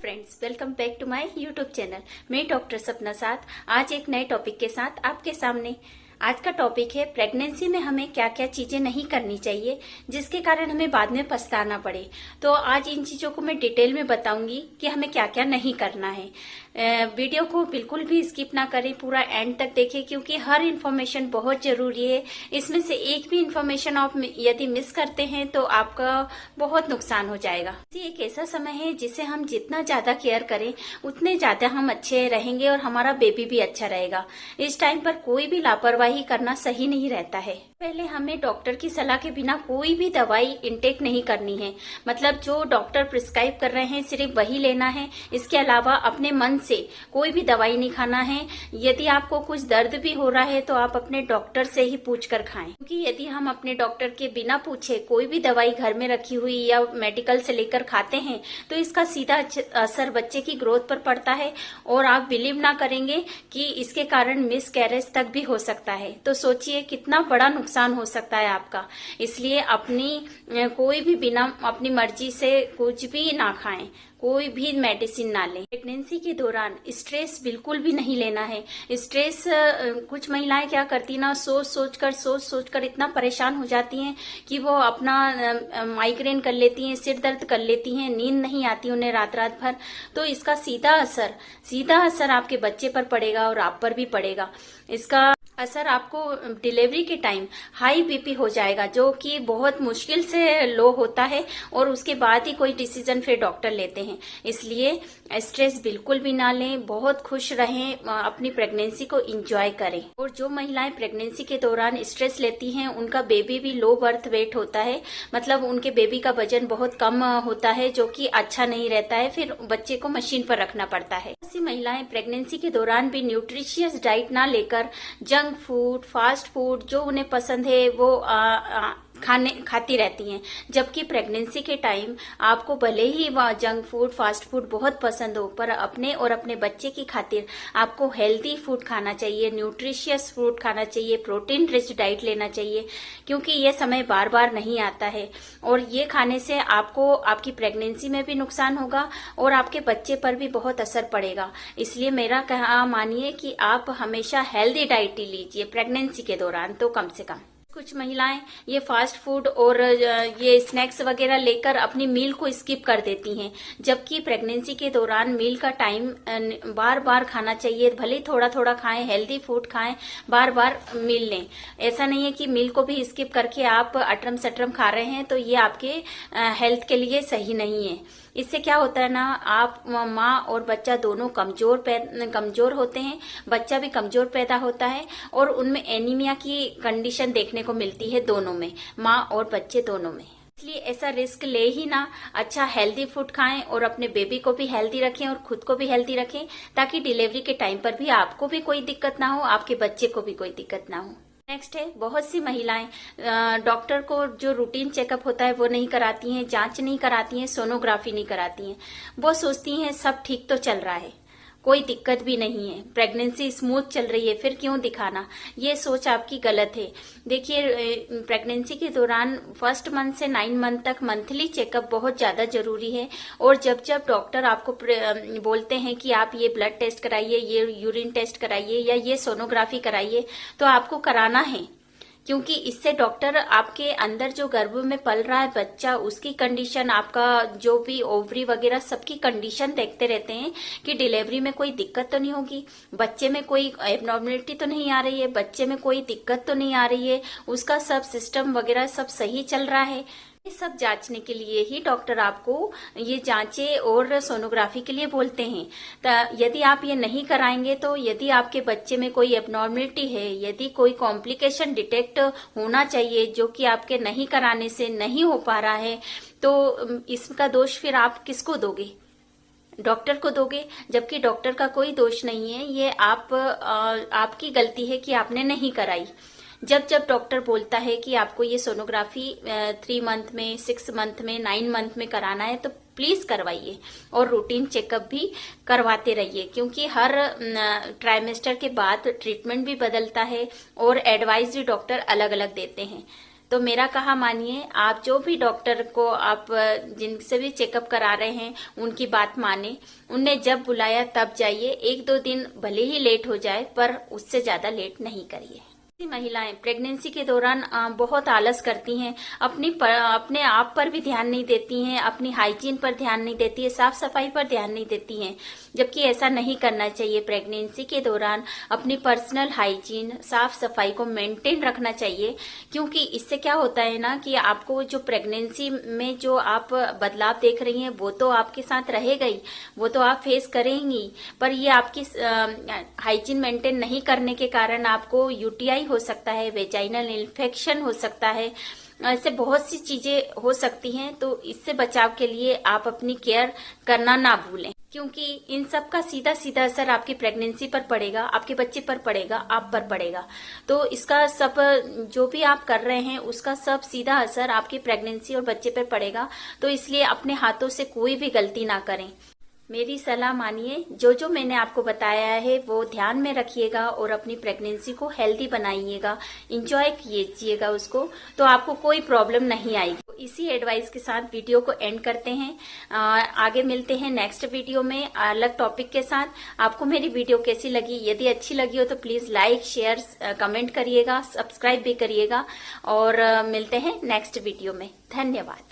Friends, welcome back to my YouTube channel. मैं doctor Sapna साथ आज एक नए टॉपिक के साथ आपके सामने। आज का टॉपिक है प्रेगनेंसी में हमें क्या क्या चीजें नहीं करनी चाहिए जिसके कारण हमें बाद में पछताना पड़े। तो आज इन चीजों को मैं डिटेल में बताऊंगी कि हमें क्या क्या नहीं करना है। वीडियो को बिल्कुल भी स्किप ना करें, पूरा एंड तक देखें क्योंकि हर इन्फॉर्मेशन बहुत जरूरी है। इसमें से एक भी इन्फॉर्मेशन आप यदि मिस करते हैं तो आपका बहुत नुकसान हो जाएगा। ये एक ऐसा समय है जिसे हम जितना ज्यादा केयर करें उतने ज्यादा हम अच्छे रहेंगे और हमारा बेबी भी अच्छा रहेगा। इस टाइम पर कोई भी लापरवाही करना सही नहीं रहता है। पहले हमें डॉक्टर की सलाह के बिना कोई भी दवाई इंटेक नहीं करनी है। मतलब जो डॉक्टर प्रिस्क्राइब कर रहे हैं सिर्फ वही लेना है। इसके अलावा अपने मन से कोई भी दवाई नहीं खाना है। यदि आपको कुछ दर्द भी हो रहा है तो आप अपने डॉक्टर से ही पूछ कर खाएं, क्योंकि यदि हम अपने डॉक्टर के बिना पूछे कोई भी दवाई घर में रखी हुई या मेडिकल से लेकर खाते हैं तो इसका सीधा असर बच्चे की ग्रोथ पर पड़ता है और आप बिलीव ना करेंगे कि इसके कारण मिस कैरेज तक भी हो सकता है। तो सोचिए कितना बड़ा नुकसान हो सकता है आपका। इसलिए अपनी कोई भी बिना अपनी मर्जी से कुछ भी ना खाएं, कोई भी मेडिसिन ना लें। प्रेगनेंसी के दौरान स्ट्रेस बिल्कुल भी नहीं लेना है। स्ट्रेस कुछ महिलाएं क्या करती ना सोच सोच कर इतना परेशान हो जाती हैं कि वो अपना माइग्रेन कर लेती हैं, सिर दर्द कर लेती हैं, नींद नहीं आती उन्हें रात भर। तो इसका सीधा असर आपके बच्चे पर पड़ेगा और आप पर भी पड़ेगा। इसका असर आपको डिलीवरी के टाइम हाई बीपी हो जाएगा, जो कि बहुत मुश्किल से लो होता है और उसके बाद ही कोई डिसीजन फिर डॉक्टर लेते हैं। इसलिए स्ट्रेस बिल्कुल भी ना लें, बहुत खुश रहें, अपनी प्रेगनेंसी को एंजॉय करें। और जो महिलाएं प्रेगनेंसी के दौरान स्ट्रेस लेती हैं उनका बेबी भी लो बर्थ वेट होता है। मतलब उनके बेबी का वजन बहुत कम होता है, जो कि अच्छा नहीं रहता है, फिर बच्चे को मशीन पर रखना पड़ता है। ऐसी महिलाएं प्रेगनेंसी के दौरान भी न्यूट्रिशियस डाइट ना लेकर जंक फूड, फास्ट फूड जो उन्हें पसंद है वो खाती रहती हैं। जबकि प्रेगनेंसी के टाइम आपको भले ही जंक फूड, फास्ट फूड बहुत पसंद हो, पर अपने और अपने बच्चे की खातिर आपको हेल्दी फूड खाना चाहिए, न्यूट्रिशियस फूड खाना चाहिए, प्रोटीन रिच डाइट लेना चाहिए, क्योंकि ये समय बार बार नहीं आता है और ये खाने से आपको आपकी प्रेगनेंसी में भी नुकसान होगा और आपके बच्चे पर भी बहुत असर पड़ेगा। इसलिए मेरा कहना मानिए कि आप हमेशा हेल्दी डाइट ही लीजिए प्रेगनेंसी के दौरान, तो कम से कम। कुछ महिलाएं ये फास्ट फूड और ये स्नैक्स वगैरह लेकर अपनी मील को स्किप कर देती हैं, जबकि प्रेगनेंसी के दौरान मील का टाइम बार बार खाना चाहिए। भले थोड़ा थोड़ा खाएं, हेल्दी फूड खाएं, बार बार मील लें। ऐसा नहीं है कि मील को भी स्किप करके आप अटरम सटरम खा रहे हैं, तो ये आपके हेल्थ के लिए सही नहीं है। इससे क्या होता है ना, आप माँ और बच्चा दोनों कमजोर होते हैं, बच्चा भी कमजोर पैदा होता है और उनमें एनीमिया की कंडीशन देखने को मिलती है, दोनों में, माँ और बच्चे दोनों में। इसलिए ऐसा रिस्क ले ही ना, अच्छा हेल्दी फूड खाएं और अपने बेबी को भी हेल्दी रखें और खुद को भी हेल्दी रखें, ताकि डिलीवरी के टाइम पर भी आपको भी कोई दिक्कत ना हो, आपके बच्चे को भी कोई दिक्कत ना हो। नेक्स्ट है, बहुत सी महिलाएं डॉक्टर को जो रूटीन चेकअप होता है वो नहीं कराती हैं, जांच नहीं कराती हैं, सोनोग्राफी नहीं कराती हैं। वो सोचती हैं सब ठीक तो चल रहा है, कोई दिक्कत भी नहीं है, प्रेगनेंसी स्मूथ चल रही है, फिर क्यों दिखाना। ये सोच आपकी गलत है। देखिए, प्रेगनेंसी के दौरान फर्स्ट मंथ से 9 मंथ तक मंथली चेकअप बहुत ज्यादा जरूरी है। और जब जब डॉक्टर आपको बोलते हैं कि आप ये ब्लड टेस्ट कराइए, ये यूरिन टेस्ट कराइए या ये सोनोग्राफी कराइए, तो आपको कराना है, क्योंकि इससे डॉक्टर आपके अंदर जो गर्भ में पल रहा है बच्चा, उसकी कंडीशन, आपका जो भी ओवरी वगैरह सबकी कंडीशन देखते रहते हैं कि डिलीवरी में कोई दिक्कत तो नहीं होगी, बच्चे में कोई एबनॉर्मलिटी तो नहीं आ रही है, बच्चे में कोई दिक्कत तो नहीं आ रही है, उसका सब सिस्टम वगैरह सब सही चल रहा है। ये सब जांचने के लिए ही डॉक्टर आपको ये जांचें और सोनोग्राफी के लिए बोलते हैं। यदि आप ये नहीं कराएंगे तो यदि आपके बच्चे में कोई एबनॉर्मलिटी है, यदि कोई कॉम्प्लिकेशन डिटेक्ट होना चाहिए जो कि आपके नहीं कराने से नहीं हो पा रहा है, तो इसका दोष फिर आप किसको दोगे? डॉक्टर को दोगे, जबकि डॉक्टर का कोई दोष नहीं है। ये आपकी गलती है कि आपने नहीं कराई। जब जब डॉक्टर बोलता है कि आपको ये सोनोग्राफी 3 मंथ में, 6 मंथ में, 9 मंथ में कराना है, तो प्लीज करवाइए और रूटीन चेकअप भी करवाते रहिए, क्योंकि हर ट्राइमेस्टर के बाद ट्रीटमेंट भी बदलता है और एडवाइस भी डॉक्टर अलग अलग देते हैं। तो मेरा कहा मानिए, आप जो भी डॉक्टर को आप जिनसे भी चेकअप करा रहे हैं उनकी बात माने, उनने जब बुलाया तब जाइए। 1-2 दिन भले ही लेट हो जाए पर उससे ज्यादा लेट नहीं करिए। महिलाएं प्रेगनेंसी के दौरान बहुत आलस करती हैं, अपने आप पर भी ध्यान नहीं देती हैं, अपनी हाइजीन पर ध्यान नहीं देती है, साफ सफाई पर ध्यान नहीं देती हैं, जबकि ऐसा नहीं करना चाहिए। प्रेगनेंसी के दौरान अपनी पर्सनल हाइजीन, साफ सफाई को मेंटेन रखना चाहिए, क्योंकि इससे क्या होता है ना कि आपको जो प्रेगनेंसी में जो आप बदलाव देख रही हैं वो तो आपके साथ रहेगा ही, वो तो आप फेस करेंगी, पर ये आपकी हाइजीन मेंटेन नहीं करने के कारण आपको यूटीआई हो सकता है, वेजाइनल इन्फेक्शन हो सकता है, ऐसे बहुत सी चीजें हो सकती हैं। तो इससे बचाव के लिए आप अपनी केयर करना ना भूलें, क्योंकि इन सब का सीधा सीधा असर आपकी प्रेगनेंसी पर पड़ेगा, आपके बच्चे पर पड़ेगा, आप पर पड़ेगा। तो इसका सब जो भी आप कर रहे हैं उसका सब सीधा असर आपकी प्रेगनेंसी और बच्चे पर पड़ेगा। तो इसलिए अपने हाथों से कोई भी गलती ना करें। मेरी सलाह मानिए, जो मैंने आपको बताया है वो ध्यान में रखिएगा और अपनी प्रेगनेंसी को हेल्दी बनाइएगा, इंजॉय कीजिएगा उसको, तो आपको कोई प्रॉब्लम नहीं आएगी। इसी एडवाइस के साथ वीडियो को एंड करते हैं। आगे मिलते हैं नेक्स्ट वीडियो में अलग टॉपिक के साथ। आपको मेरी वीडियो कैसी लगी? यदि अच्छी लगी हो तो प्लीज लाइक, शेयर, कमेंट करिएगा, सब्सक्राइब भी करिएगा और मिलते हैं नेक्स्ट वीडियो में। धन्यवाद।